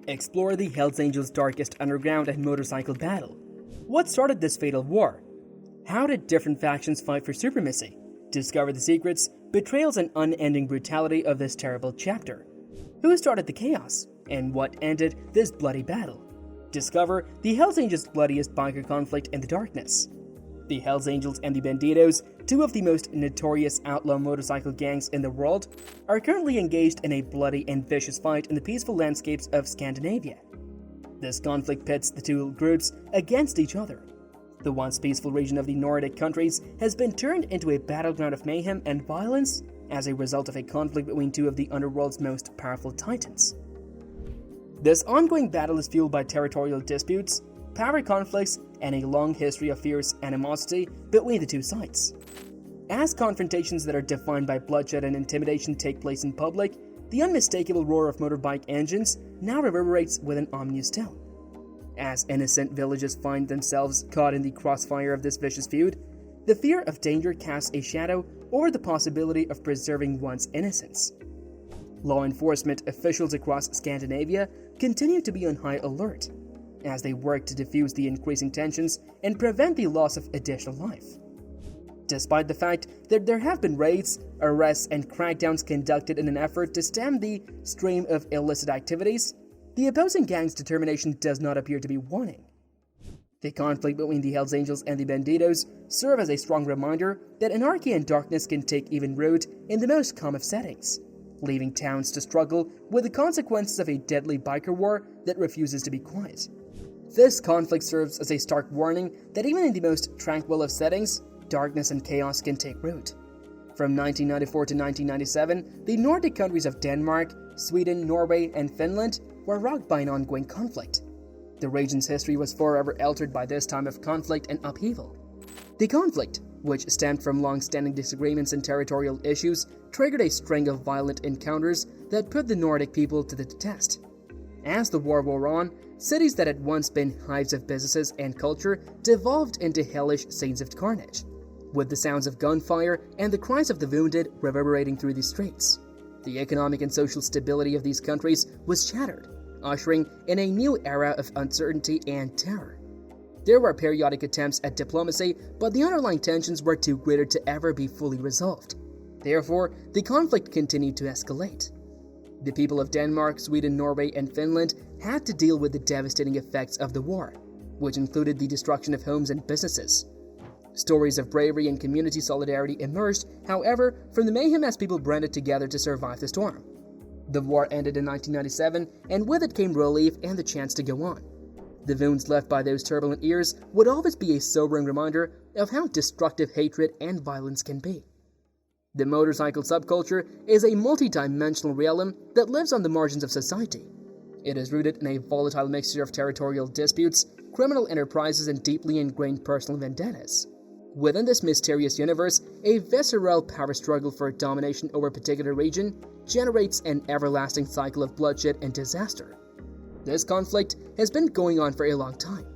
Explore the Hells Angels' darkest underground and motorcycle battle. What started this fatal war? How did different factions fight for supremacy? Discover the secrets, betrayals, and unending brutality of this terrible chapter. Who started the chaos? And what ended this bloody battle? Discover the Hells Angels' bloodiest biker conflict in the darkness. The Hells Angels and the Bandidos, two of the most notorious outlaw motorcycle gangs in the world, are currently engaged in a bloody and vicious fight in the peaceful landscapes of Scandinavia. This conflict pits the two groups against each other. The once peaceful region of the Nordic countries has been turned into a battleground of mayhem and violence as a result of a conflict between two of the underworld's most powerful titans. This ongoing battle is fueled by territorial disputes, power conflicts, and a long history of fierce animosity between the two sides. As confrontations that are defined by bloodshed and intimidation take place in public, the unmistakable roar of motorbike engines now reverberates with an ominous tone. As innocent villages find themselves caught in the crossfire of this vicious feud, the fear of danger casts a shadow over the possibility of preserving one's innocence. Law enforcement officials across Scandinavia continue to be on high alert as they work to defuse the increasing tensions and prevent the loss of additional life. Despite the fact that there have been raids, arrests, and crackdowns conducted in an effort to stem the stream of illicit activities, the opposing gangs' determination does not appear to be waning. The conflict between the Hells Angels and the Bandidos serve as a strong reminder that anarchy and darkness can take even root in the most calm of settings, leaving towns to struggle with the consequences of a deadly biker war that refuses to be quiet. This conflict serves as a stark warning that even in the most tranquil of settings, darkness and chaos can take root. From 1994 to 1997, the Nordic countries of Denmark, Sweden, Norway, and Finland were rocked by an ongoing conflict. The region's history was forever altered by this time of conflict and upheaval. The conflict, which stemmed from long-standing disagreements and territorial issues, triggered a string of violent encounters that put the Nordic people to the test. As the war wore on, cities that had once been hives of businesses and culture devolved into hellish scenes of carnage, with the sounds of gunfire and the cries of the wounded reverberating through the streets. The economic and social stability of these countries was shattered, ushering in a new era of uncertainty and terror. There were periodic attempts at diplomacy, but the underlying tensions were too great to ever be fully resolved. Therefore, the conflict continued to escalate. The people of Denmark, Sweden, Norway, and Finland had to deal with the devastating effects of the war, which included the destruction of homes and businesses. Stories of bravery and community solidarity emerged, however, from the mayhem as people banded together to survive the storm. The war ended in 1997, and with it came relief and the chance to go on. The wounds left by those turbulent years would always be a sobering reminder of how destructive hatred and violence can be. The motorcycle subculture is a multi-dimensional realm that lives on the margins of society. It is rooted in a volatile mixture of territorial disputes, criminal enterprises, and deeply ingrained personal vendettas. Within this mysterious universe, a visceral power struggle for domination over a particular region generates an everlasting cycle of bloodshed and disaster. This conflict has been going on for a long time.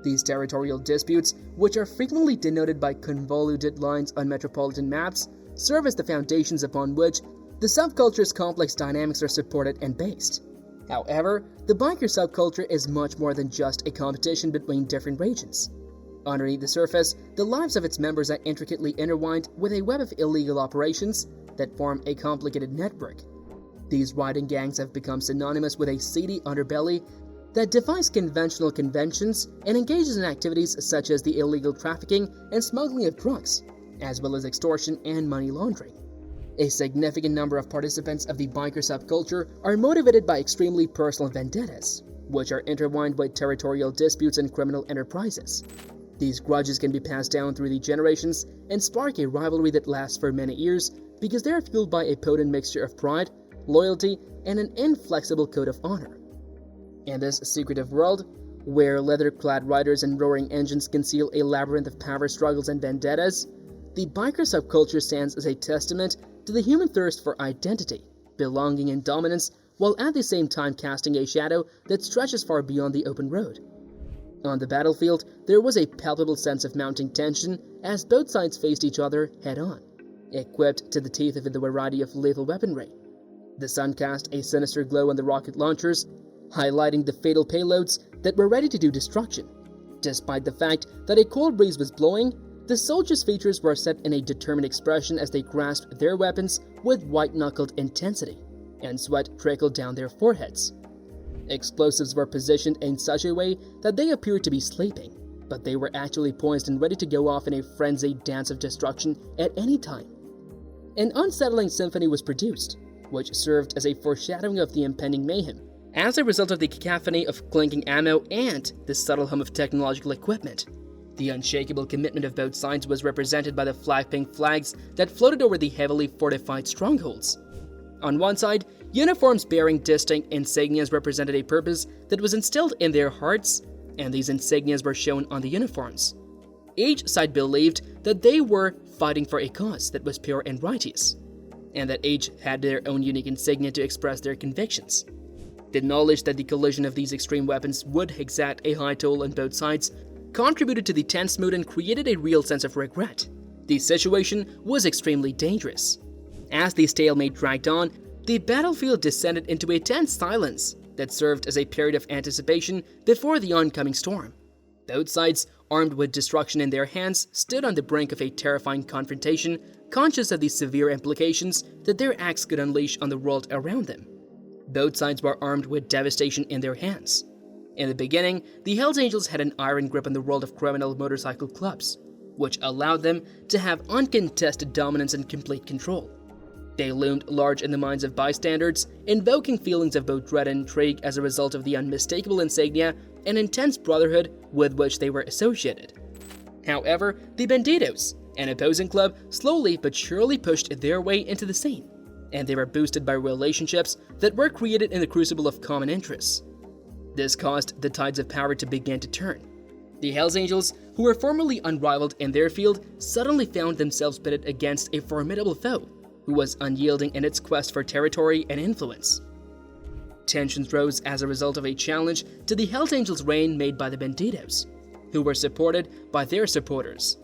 These territorial disputes, which are frequently denoted by convoluted lines on metropolitan maps, serve as the foundations upon which the subculture's complex dynamics are supported and based. However, the biker subculture is much more than just a competition between different regions. Underneath the surface, the lives of its members are intricately intertwined with a web of illegal operations that form a complicated network. These riding gangs have become synonymous with a seedy underbelly that defies conventional conventions and engages in activities such as the illegal trafficking and smuggling of drugs, as well as extortion and money laundering. A significant number of participants of the biker subculture are motivated by extremely personal vendettas, which are intertwined with territorial disputes and criminal enterprises. These grudges can be passed down through the generations and spark a rivalry that lasts for many years because they are fueled by a potent mixture of pride, loyalty, and an inflexible code of honor. In this secretive world, where leather-clad riders and roaring engines conceal a labyrinth of power struggles and vendettas, the biker subculture stands as a testament to the human thirst for identity, belonging, and dominance, while at the same time casting a shadow that stretches far beyond the open road. On the battlefield, there was a palpable sense of mounting tension as both sides faced each other head-on, equipped to the teeth with a variety of lethal weaponry. The sun cast a sinister glow on the rocket launchers, highlighting the fatal payloads that were ready to do destruction. Despite the fact that a cold breeze was blowing, the soldiers' features were set in a determined expression as they grasped their weapons with white-knuckled intensity, and sweat trickled down their foreheads. Explosives were positioned in such a way that they appeared to be sleeping, but they were actually poised and ready to go off in a frenzied dance of destruction at any time. An unsettling symphony was produced, which served as a foreshadowing of the impending mayhem, as a result of the cacophony of clinking ammo and the subtle hum of technological equipment. The unshakable commitment of both sides was represented by the flag-pink flags that floated over the heavily fortified strongholds. On one side, uniforms bearing distinct insignias represented a purpose that was instilled in their hearts, and these insignias were shown on the uniforms. Each side believed that they were fighting for a cause that was pure and righteous, and that each had their own unique insignia to express their convictions. The knowledge that the collision of these extreme weapons would exact a high toll on both sides contributed to the tense mood and created a real sense of regret. The situation was extremely dangerous. As the stalemate dragged on, the battlefield descended into a tense silence that served as a period of anticipation before the oncoming storm. Both sides, armed with destruction in their hands, stood on the brink of a terrifying confrontation, conscious of the severe implications that their acts could unleash on the world around them. Both sides were armed with devastation in their hands. In the beginning, the Hells Angels had an iron grip on the world of criminal motorcycle clubs, which allowed them to have uncontested dominance and complete control. They loomed large in the minds of bystanders, invoking feelings of both dread and intrigue as a result of the unmistakable insignia and intense brotherhood with which they were associated. However, the Bandidos, an opposing club, slowly but surely pushed their way into the scene, and they were boosted by relationships that were created in the crucible of common interests. This caused the tides of power to begin to turn. The Hells Angels, who were formerly unrivaled in their field, suddenly found themselves pitted against a formidable foe who was unyielding in its quest for territory and influence. Tensions rose as a result of a challenge to the Hells Angels' reign made by the Bandidos, who were supported by their supporters.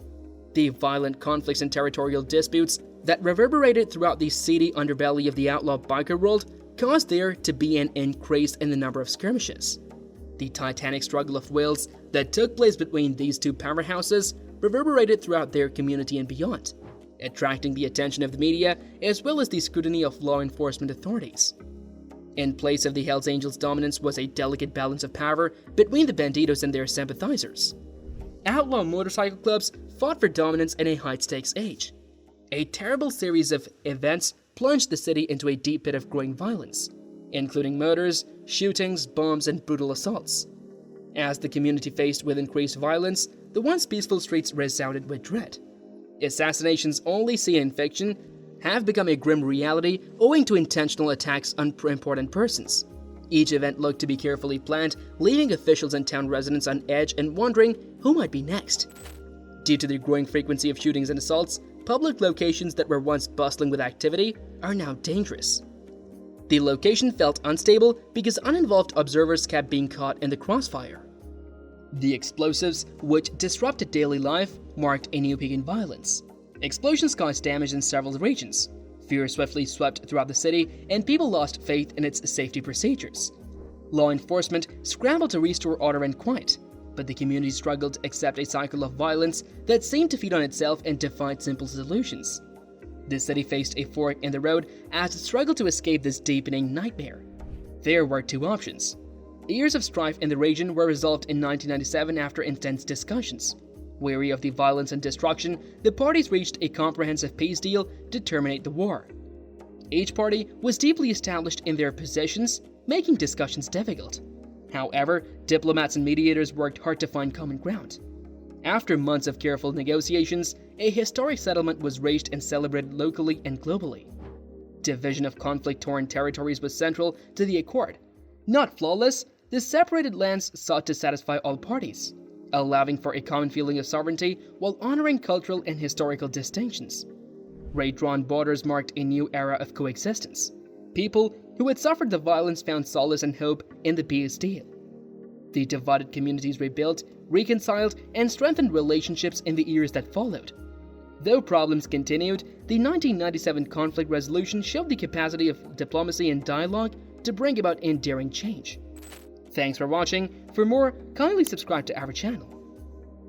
The violent conflicts and territorial disputes that reverberated throughout the seedy underbelly of the outlaw biker world caused there to be an increase in the number of skirmishes. The titanic struggle of wills that took place between these two powerhouses reverberated throughout their community and beyond, attracting the attention of the media as well as the scrutiny of law enforcement authorities. In place of the Hells Angels' dominance was a delicate balance of power between the Bandidos and their sympathizers. Outlaw motorcycle clubs fought for dominance in a high-stakes age. A terrible series of events plunged the city into a deep pit of growing violence, including murders, shootings, bombs, and brutal assaults. As the community faced with increased violence, the once peaceful streets resounded with dread. Assassinations only seen in fiction have become a grim reality owing to intentional attacks on important persons. Each event looked to be carefully planned, leaving officials and town residents on edge and wondering who might be next. Due to the growing frequency of shootings and assaults, public locations that were once bustling with activity are now dangerous. The location felt unstable because uninvolved observers kept being caught in the crossfire. The explosives, which disrupted daily life, marked a new peak in violence. Explosions caused damage in several regions. Fear swiftly swept throughout the city, and people lost faith in its safety procedures. Law enforcement scrambled to restore order and quiet, but the community struggled to accept a cycle of violence that seemed to feed on itself and defied simple solutions. The city faced a fork in the road as it struggled to escape this deepening nightmare. There were two options. Years of strife in the region were resolved in 1997 after intense discussions. Weary of the violence and destruction, the parties reached a comprehensive peace deal to terminate the war. Each party was deeply established in their positions, making discussions difficult. However, diplomats and mediators worked hard to find common ground. After months of careful negotiations, a historic settlement was reached and celebrated locally and globally. Division of conflict-torn territories was central to the accord. Not flawless, the separated lands sought to satisfy all parties, allowing for a common feeling of sovereignty while honoring cultural and historical distinctions. Redrawn borders marked a new era of coexistence. People who had suffered the violence found solace and hope in the peace deal. The divided communities rebuilt, reconciled, and strengthened relationships in the years that followed. Though problems continued, the 1997 conflict resolution showed the capacity of diplomacy and dialogue to bring about enduring change. Thanks for watching. For more, kindly subscribe to our channel.